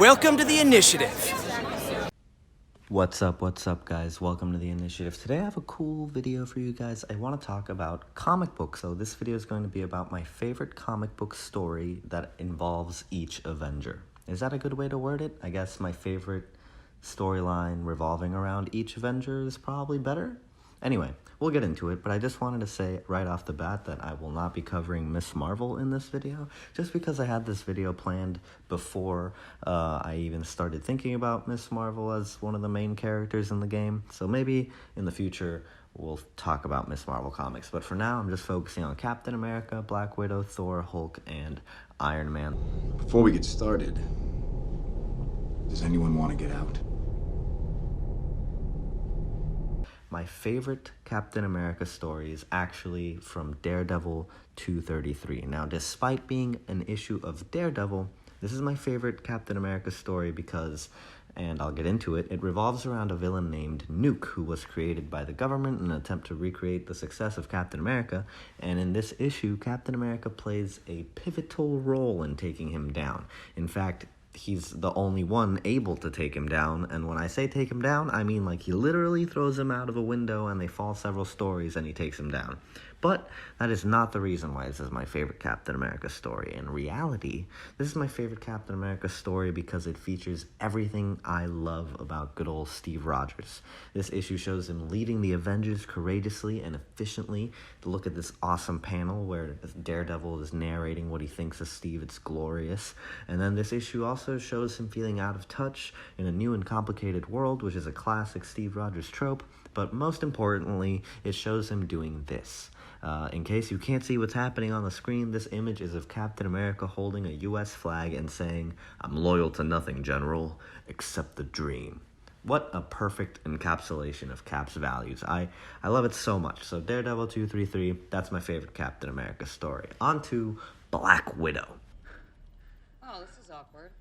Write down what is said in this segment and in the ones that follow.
Welcome to the initiative. What's up, guys? Welcome to the initiative. Today I have a cool video for you guys. I want to talk about comic books. So this video is going to be about my favorite comic book story that involves each Avenger. Is that a good way to word it? I guess my favorite storyline revolving around each Avenger is probably better. Anyway, we'll get into it, but I just wanted to say right off the bat that I will not be covering Miss Marvel in this video, just because I had this video planned before I even started thinking about Miss Marvel as one of the main characters in the game. So maybe in the future we'll talk about Miss Marvel comics, but for now I'm just focusing on Captain America, Black Widow, Thor, Hulk, and Iron Man. Before we get started, does anyone want to get out? My favorite Captain America story is actually from Daredevil 233. Now, despite being an issue of Daredevil, this is my favorite Captain America story because, and I'll get into it, it revolves around a villain named Nuke, who was created by the government in an attempt to recreate the success of Captain America. And in this issue, Captain America plays a pivotal role in taking him down. In fact, he's the only one able to take him down, and when I say take him down, I mean like he literally throws him out of a window and they fall several stories and he takes him down. But that is not the reason why this is my favorite Captain America story. In reality, this is my favorite Captain America story because it features everything I love about good old Steve Rogers. This issue shows him leading the Avengers courageously and efficiently. To look at this awesome panel where Daredevil is narrating what he thinks of Steve, it's glorious. And then this issue also shows him feeling out of touch in a new and complicated world, which is a classic Steve Rogers trope. But most importantly, it shows him doing this. In case you can't see what's happening on the screen, this image is of Captain America holding a U.S. flag and saying, "I'm loyal to nothing, General, except the dream." What a perfect encapsulation of Cap's values. I love it so much. So Daredevil 233, that's my favorite Captain America story. On to Black Widow. Oh, this is awkward.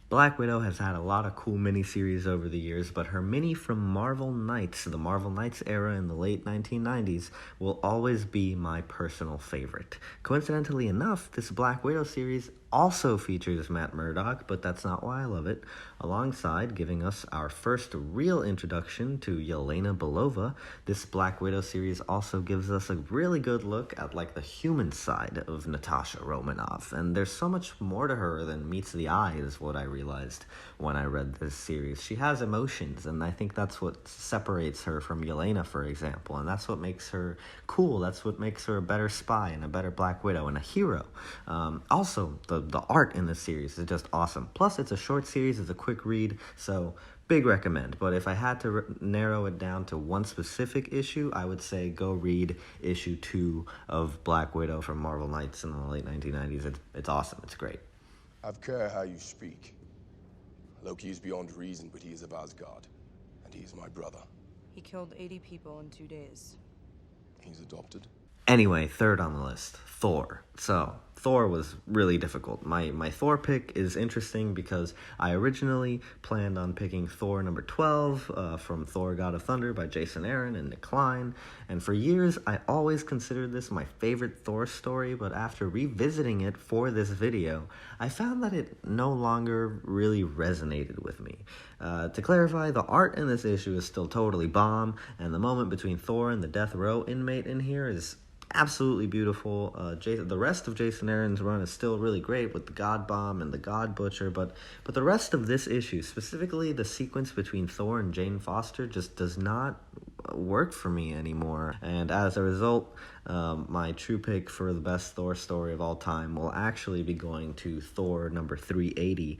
Black Widow has had a lot of cool miniseries over the years, but her mini from Marvel Knights, the Marvel Knights era in the late 1990s, will always be my personal favorite. Coincidentally enough, this Black Widow series also features Matt Murdock, but that's not why I love it. Alongside giving us our first real introduction to Yelena Belova, this Black Widow series also gives us a really good look at like the human side of Natasha Romanoff. And there's so much more to her than meets the eye, is what I realized when I read this series. She has emotions, and I think that's what separates her from Yelena, for example, and that's what makes her cool. That's what makes her a better spy and a better Black Widow and a hero. Also, the art in this series is just awesome. Plus, it's a short series, it's a quick read, so big recommend. But if I had to narrow it down to one specific issue, I would say go read issue 2 of Black Widow from Marvel Knights in the late 1990s. It's awesome. It's great. I care how you speak. Loki is beyond reason, but he is of Asgard, and he is my brother. He killed 80 people in 2 days. He's adopted. Anyway, third on the list, Thor. So, Thor was really difficult. My Thor pick is interesting because I originally planned on picking Thor number 12 from Thor God of Thunder by Jason Aaron and Nick Klein. And for years, I always considered this my favorite Thor story, but after revisiting it for this video, I found that it no longer really resonated with me. To clarify, the art in this issue is still totally bomb, and the moment between Thor and the death row inmate in here is absolutely beautiful. The rest of Jason Aaron's run is still really great with the God Bomb and the God Butcher, but the rest of this issue, specifically the sequence between Thor and Jane Foster, just does not work for me anymore. And as a result, my true pick for the best Thor story of all time will actually be going to Thor number 380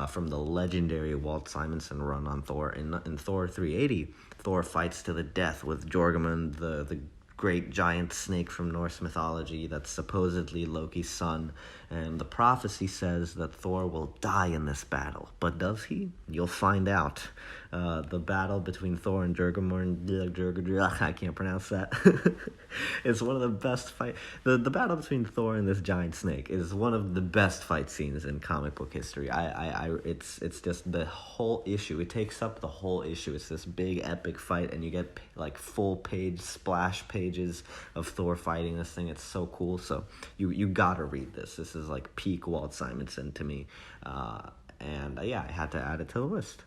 from the legendary Walt Simonson run on Thor. In Thor 380, Thor fights to the death with Jormungand, the great giant snake from Norse mythology that's supposedly Loki's son, and the prophecy says that Thor will die in this battle. But does he? You'll find out. The battle between Thor and Jormungand, I can't pronounce that. It's one of the best fight. The battle between Thor and this giant snake is one of the best fight scenes in comic book history. It's just the whole issue. It takes up the whole issue. It's this big epic fight, and you get like full page splash page pages of Thor fighting this thing. It's so cool. So you gotta read this. This is like peak Walt Simonson to me. And yeah, I had to add it to the list.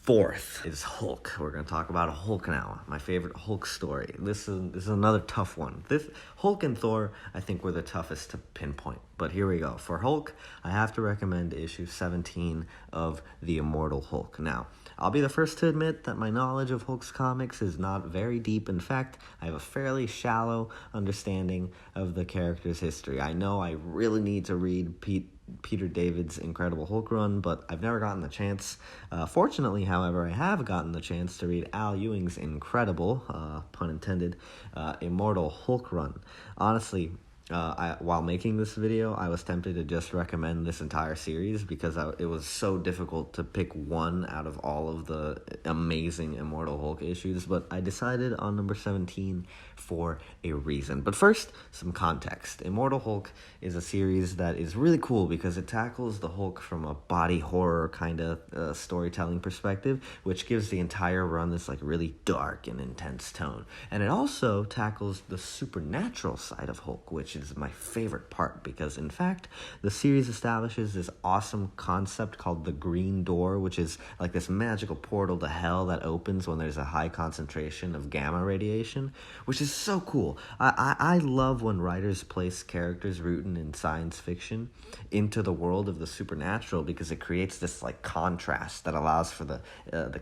Fourth is Hulk. We're going to talk about Hulk now. My favorite Hulk story. This is another tough one. This Hulk and Thor, I think, were the toughest to pinpoint. But here we go. For Hulk, I have to recommend issue 17 of The Immortal Hulk. Now, I'll be the first to admit that my knowledge of Hulk's comics is not very deep. In fact, I have a fairly shallow understanding of the character's history. I know I really need to read Peter David's Incredible Hulk run, but I've never gotten the chance. Fortunately, however, I have gotten the chance to read Al Ewing's incredible, pun intended, Immortal Hulk run. Honestly, while making this video, I was tempted to just recommend this entire series because it was so difficult to pick one out of all of the amazing Immortal Hulk issues, but I decided on number 17 for a reason. But first, some context. Immortal Hulk is a series that is really cool because it tackles the Hulk from a body horror kind of storytelling perspective, which gives the entire run this like really dark and intense tone. And it also tackles the supernatural side of Hulk, which is my favorite part because, in fact, the series establishes this awesome concept called the Green Door, which is like this magical portal to hell that opens when there's a high concentration of gamma radiation, which is so cool. I love when writers place characters rooted in science fiction into the world of the supernatural because it creates this like contrast that allows for the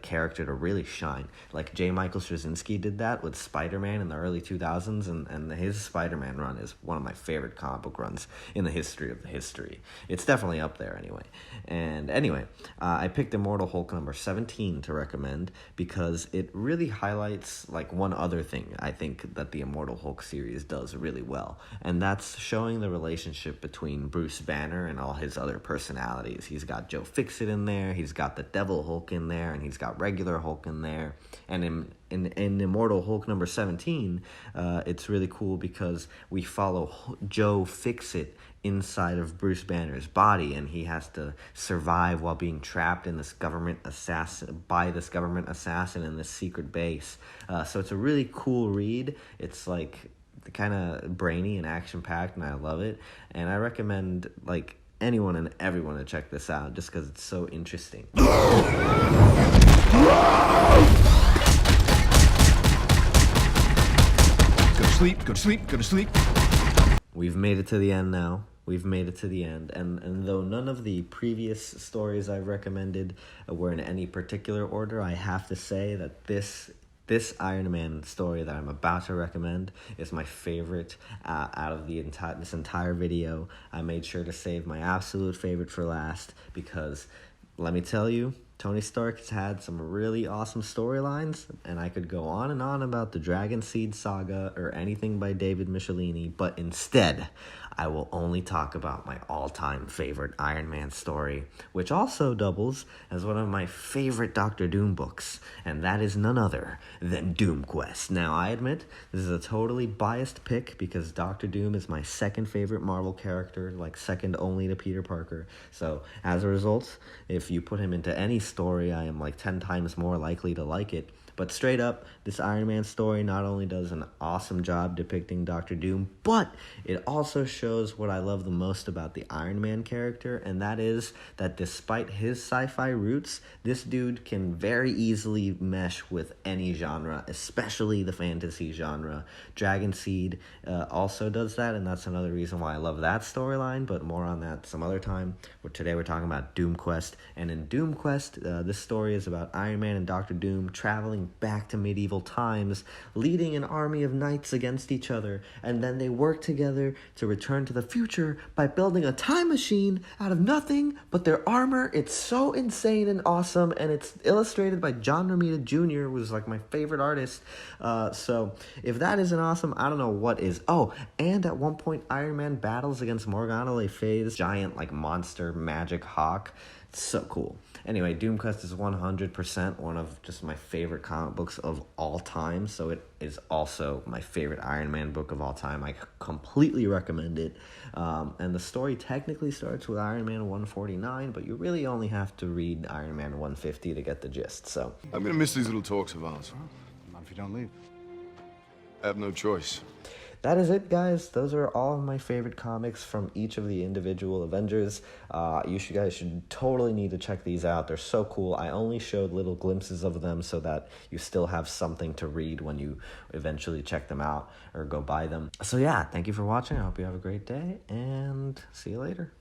character to really shine. Like J. Michael Straczynski did that with Spider-Man in the early 2000s, and his Spider-Man run is one of my favorite comic book runs in the history of the history. It's definitely up there anyway. And anyway, I picked Immortal Hulk number 17 to recommend because it really highlights like one other thing I think that the Immortal Hulk series does really well, and that's showing the relationship between Bruce Banner and all his other personalities. He's got Joe Fixit in there, he's got the Devil Hulk in there, and he's got regular Hulk in there. And in Immortal Hulk number 17, it's really cool because we follow Joe Fixit inside of Bruce Banner's body, and he has to survive while being trapped in this government assassin in this secret base. So it's a really cool read. It's like kind of brainy and action-packed, and I love it. And I recommend like anyone and everyone to check this out just because it's so interesting. Go to sleep, go to sleep, go to sleep. We've made it to the end now. We've made it to the end, and though none of the previous stories I've recommended were in any particular order, I have to say that this Iron Man story that I'm about to recommend is my favorite out of this entire video. I made sure to save my absolute favorite for last because, let me tell you, Tony Stark has had some really awesome storylines, and I could go on and on about the Dragon Seed saga or anything by David Michelini, but instead, I will only talk about my all-time favorite Iron Man story, which also doubles as one of my favorite Doctor Doom books, and that is none other than Doom Quest. Now, I admit, this is a totally biased pick because Doctor Doom is my second favorite Marvel character, like second only to Peter Parker. So, as a result, if you put him into any story, I am like 10 times more likely to like it. But straight up, this Iron Man story not only does an awesome job depicting Doctor Doom, but it also shows what I love the most about the Iron Man character, and that is that despite his sci-fi roots, this dude can very easily mesh with any genre, especially the fantasy genre. Dragon Seed also does that, and that's another reason why I love that storyline, but more on that some other time. Today we're talking about Doom Quest, and in Doom Quest, this story is about Iron Man and Doctor Doom traveling back to medieval times, leading an army of knights against each other, and then they work together to return to the future by building a time machine out of nothing but their armor. It's so insane and awesome, and it's illustrated by John Romita Jr., who's like my favorite artist. So if that isn't awesome, I don't know what is. Oh, and at one point, Iron Man battles against Morgana Le Fay's giant like monster magic hawk. So cool. Anyway, Doomquest is 100% one of just my favorite comic books of all time, so it is also my favorite Iron Man book of all time. I completely recommend it. And the story technically starts with Iron Man 149, but you really only have to read Iron Man 150 to get the gist, so. I'm gonna miss these little talks of ours. Not if you don't leave. I have no choice. That is it, guys. Those are all of my favorite comics from each of the individual Avengers. You guys should totally need to check these out. They're so cool. I only showed little glimpses of them so that you still have something to read when you eventually check them out or go buy them. So yeah, thank you for watching. I hope you have a great day, and see you later.